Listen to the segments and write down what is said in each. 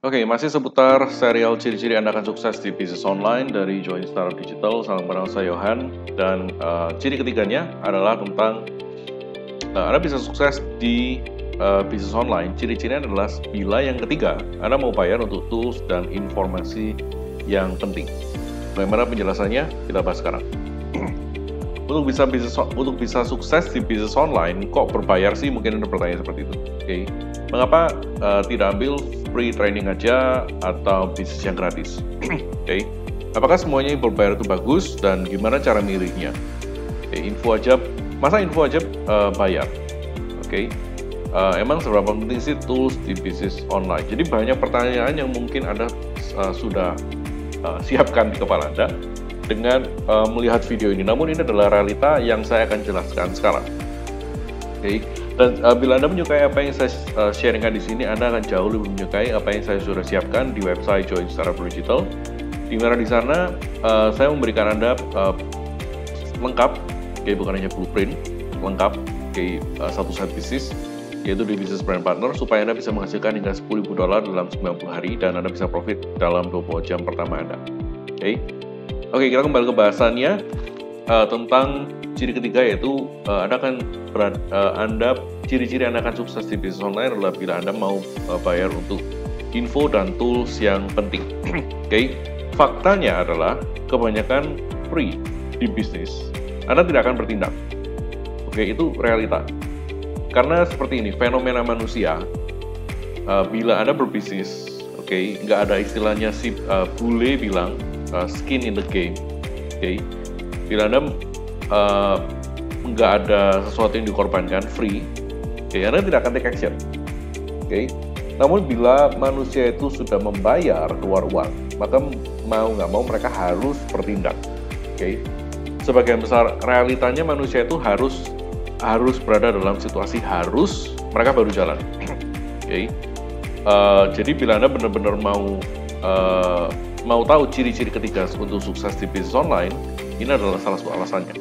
Oke, masih seputar serial ciri-ciri Anda akan sukses di bisnis online dari Join Startup Digital. Salam kenal, saya Johan. Dan ciri ketiganya adalah tentang Anda bisa sukses di bisnis online. Ciri-cirinya adalah bila yang ketiga, Anda mau bayar untuk tools dan informasi yang penting. Bagaimana penjelasannya? Kita bahas sekarang. Untuk bisa sukses di bisnis online, kok berbayar sih? Mungkin Anda bertanya seperti itu. Oke. Mengapa tidak ambil free training aja atau bisnis yang gratis? Oke. Apakah semuanya yang berbayar itu bagus dan gimana cara milihnya? Oke, info aja bayar. Oke. Emang seberapa penting sih tools di bisnis online? Jadi banyak pertanyaan yang mungkin Anda sudah siapkan di kepala Anda dengan melihat video ini. Namun ini adalah realita yang saya akan jelaskan sekarang. Oke. Dan bila Anda menyukai apa yang saya sharingkan di sini, Anda akan jauh lebih menyukai apa yang saya sudah siapkan di website Join Startup Digital. Di mana di sana saya memberikan Anda lengkap, bukan hanya blueprint, lengkap, satu set bisnis, yaitu di bisnis brand partner, supaya Anda bisa menghasilkan hingga $10.000 dalam 90 hari dan Anda bisa profit dalam 20 jam pertama Anda. Oke, kita kembali ke bahasannya tentang ciri ketiga, yaitu ciri-ciri Anda akan sukses di bisnis online adalah bila Anda mau bayar untuk info dan tools yang penting. Faktanya adalah kebanyakan free di bisnis, Anda tidak akan bertindak. Itu realita. Karena seperti ini, fenomena manusia, bila Anda berbisnis, nggak ada istilahnya si bule bilang skin in the game. Bila Anda nggak ada sesuatu yang dikorbankan, free, Anda tidak akan take action. Namun bila manusia itu sudah membayar keluar uang, maka mau nggak mau mereka harus bertindak. Sebagian besar realitanya manusia itu harus berada dalam situasi harus, mereka baru jalan. Jadi bila Anda benar-benar mau tahu ciri-ciri ketiga untuk sukses di bisnis online, ini adalah salah satu alasannya.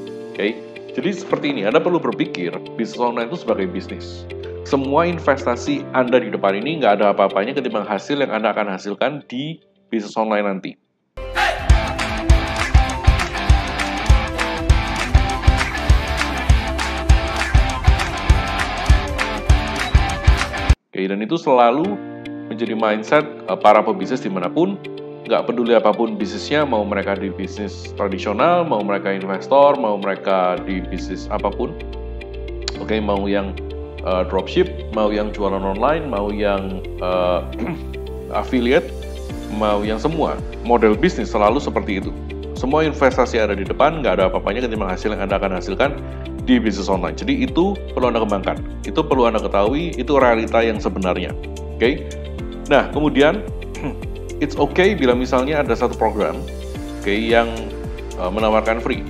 Jadi seperti ini, Anda perlu berpikir bisnis online itu sebagai bisnis. Semua investasi Anda di depan ini nggak ada apa-apanya ketimbang hasil yang Anda akan hasilkan di bisnis online nanti. Dan itu selalu menjadi mindset para pebisnis dimanapun. Nggak peduli apapun bisnisnya, mau mereka di bisnis tradisional, mau mereka investor, mau mereka di bisnis apapun. Mau yang dropship, mau yang jualan online, mau yang affiliate, mau yang semua. Model bisnis selalu seperti itu. Semua investasi ada di depan, nggak ada apa-apanya ketimbang hasil yang Anda akan hasilkan di bisnis online. Jadi itu perlu Anda kembangkan. Itu perlu Anda ketahui, itu realita yang sebenarnya. Nah, kemudian it's okay bila misalnya ada satu program yang menawarkan free.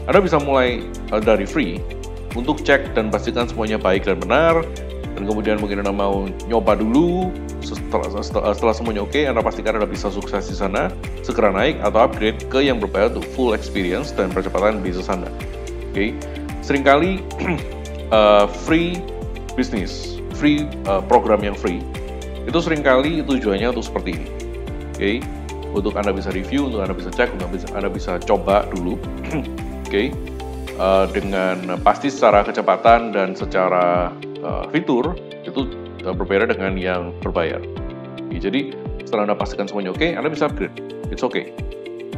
Anda bisa mulai dari free untuk cek dan pastikan semuanya baik dan benar, dan kemudian mungkin Anda mau nyoba dulu. Setelah semuanya oke, Anda pastikan Anda bisa sukses di sana, segera naik atau upgrade ke yang berbayar untuk full experience dan percepatan bisnis Anda. Seringkali free business, free program yang free, itu seringkali tujuannya untuk seperti ini. Untuk Anda bisa review, untuk Anda bisa cek, untuk Anda bisa coba dulu. Dengan pasti secara kecepatan dan secara fitur itu berbeda dengan yang berbayar. Jadi setelah Anda pastikan semuanya oke, Anda bisa upgrade. It's okay.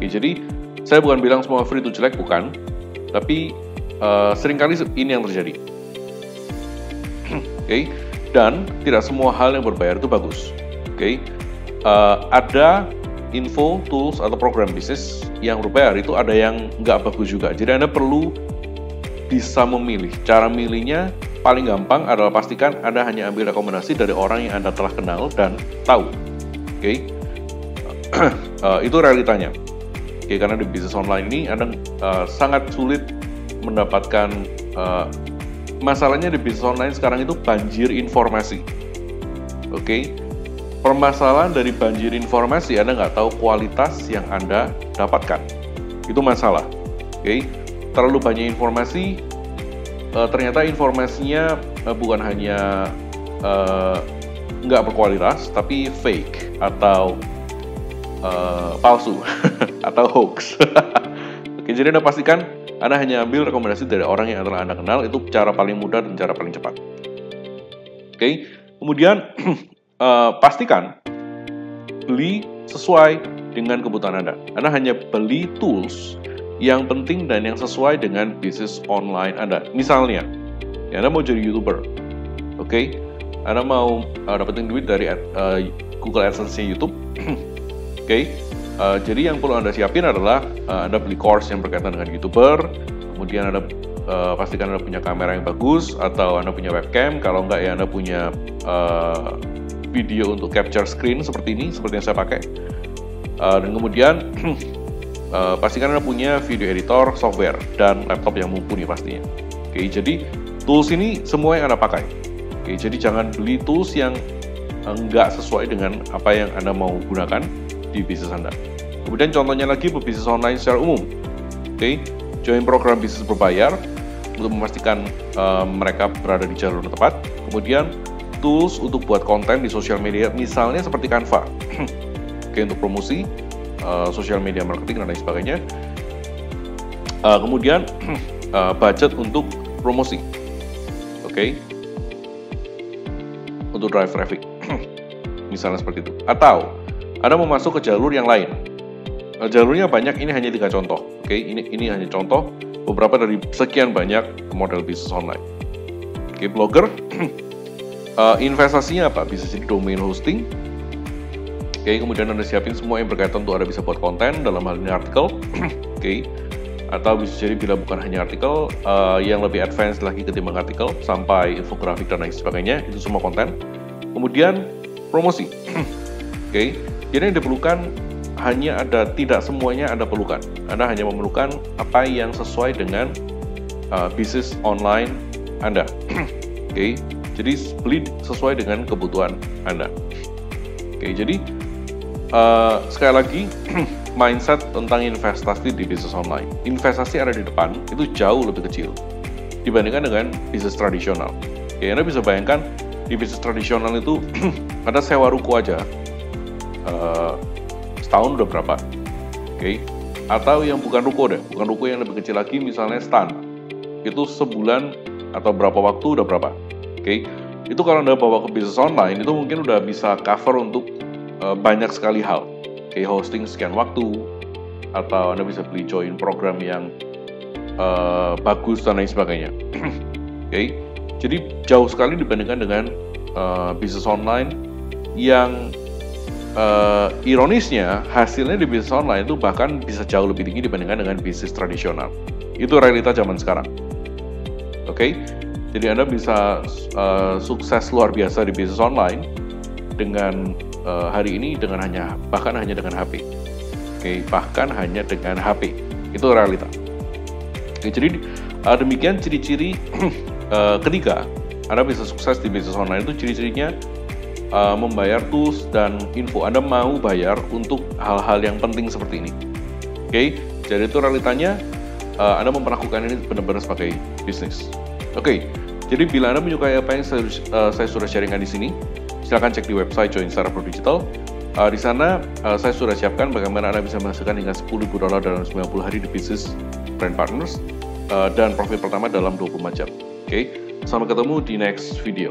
Jadi saya bukan bilang semua free itu jelek, bukan. Tapi seringkali ini yang terjadi. Dan tidak semua hal yang berbayar itu bagus. Ada info, tools, atau program bisnis yang berbayar itu ada yang nggak bagus juga. Jadi Anda perlu bisa memilih. Cara milihnya paling gampang adalah pastikan Anda hanya ambil rekomendasi dari orang yang Anda telah kenal dan tahu. Itu realitanya. Karena di bisnis online ini Anda sangat sulit mendapatkan masalahnya di bisnis online sekarang itu banjir informasi. Permasalahan dari banjir informasi, Anda nggak tahu kualitas yang Anda dapatkan. Itu masalah. Terlalu banyak informasi, ternyata informasinya bukan hanya nggak berkualitas, tapi fake atau palsu atau hoax. Oke, jadi Anda pastikan Anda hanya ambil rekomendasi dari orang yang telah Anda kenal, itu cara paling mudah dan cara paling cepat. Oke, kemudian pastikan beli sesuai dengan kebutuhan Anda. Anda hanya beli tools yang penting dan yang sesuai dengan bisnis online Anda. Misalnya, ya Anda mau jadi YouTuber, oke? Anda mau dapetin duit dari Google AdSense YouTube, oke? Jadi yang perlu Anda siapin adalah Anda beli course yang berkaitan dengan YouTuber, kemudian Anda pastikan Anda punya kamera yang bagus, atau Anda punya webcam, kalau enggak ya Anda punya video untuk capture screen seperti ini, seperti yang saya pakai. Dan kemudian pastikan Anda punya video editor, software, dan laptop yang mumpuni pastinya. Oke, jadi tools ini semua yang Anda pakai. Oke, jadi jangan beli tools yang enggak sesuai dengan apa yang Anda mau gunakan di bisnis Anda. Kemudian contohnya lagi berbisnis online secara umum. Oke, join program bisnis berbayar untuk memastikan mereka berada di jalur yang tepat. Kemudian tools untuk buat konten di sosial media, misalnya seperti Canva. Oke, untuk promosi, sosial media marketing dan lain sebagainya. Kemudian budget untuk promosi. Oke, untuk drive traffic. Misalnya seperti itu. Atau Anda mau masuk ke jalur yang lain. Jalurnya banyak, ini hanya 3 contoh. Oke, ini hanya contoh beberapa dari sekian banyak model bisnis online. Oke, blogger. Investasinya apa? Bisa jadi domain hosting. Oke, kemudian Anda siapin semua yang berkaitan untuk Anda bisa buat konten, dalam hal ini artikel. Oke, atau bisa jadi bila bukan hanya artikel, yang lebih advance lagi ketimbang artikel, sampai infografik dan lain sebagainya, itu semua konten. Kemudian promosi. Oke, jadi yang diperlukan hanya ada, tidak semuanya Anda perlukan. Anda hanya memerlukan apa yang sesuai dengan bisnis online Anda. Oke, jadi beli sesuai dengan kebutuhan Anda. Oke, jadi sekali lagi mindset tentang investasi di bisnis online. Investasi ada di depan itu jauh lebih kecil dibandingkan dengan bisnis tradisional. Oke, Anda bisa bayangkan di bisnis tradisional itu Anda sewa ruko aja setahun udah berapa? Oke, atau yang bukan ruko deh, bukan ruko yang lebih kecil lagi, misalnya stand, itu sebulan atau berapa waktu udah berapa? Oke, itu kalau Anda bawa ke bisnis online itu mungkin udah bisa cover untuk banyak sekali hal. Oke, hosting sekian waktu, atau Anda bisa beli join program yang bagus dan lain sebagainya. Oke, jadi jauh sekali dibandingkan dengan bisnis online yang ironisnya hasilnya di bisnis online itu bahkan bisa jauh lebih tinggi dibandingkan dengan bisnis tradisional. Itu realita zaman sekarang. Oke, jadi Anda bisa sukses luar biasa di bisnis online dengan hari ini dengan bahkan hanya dengan HP. Oke, bahkan hanya dengan HP. Itu realita. Oke, jadi demikian ciri-ciri ketiga Anda bisa sukses di bisnis online itu ciri-cirinya membayar tools dan info. Anda mau bayar untuk hal-hal yang penting seperti ini. Oke, jadi itu realitanya. Anda memperlakukan ini benar-benar sebagai bisnis. Oke, jadi bila Anda menyukai apa yang saya sudah sharingkan di sini, silakan cek di website Joinstar Pro Digital. Di sana saya sudah siapkan bagaimana Anda bisa menghasilkan hingga $10.000 dalam 90 hari di bisnis brand partners dan profit pertama dalam 24 jam. Oke, sampai ketemu di next video.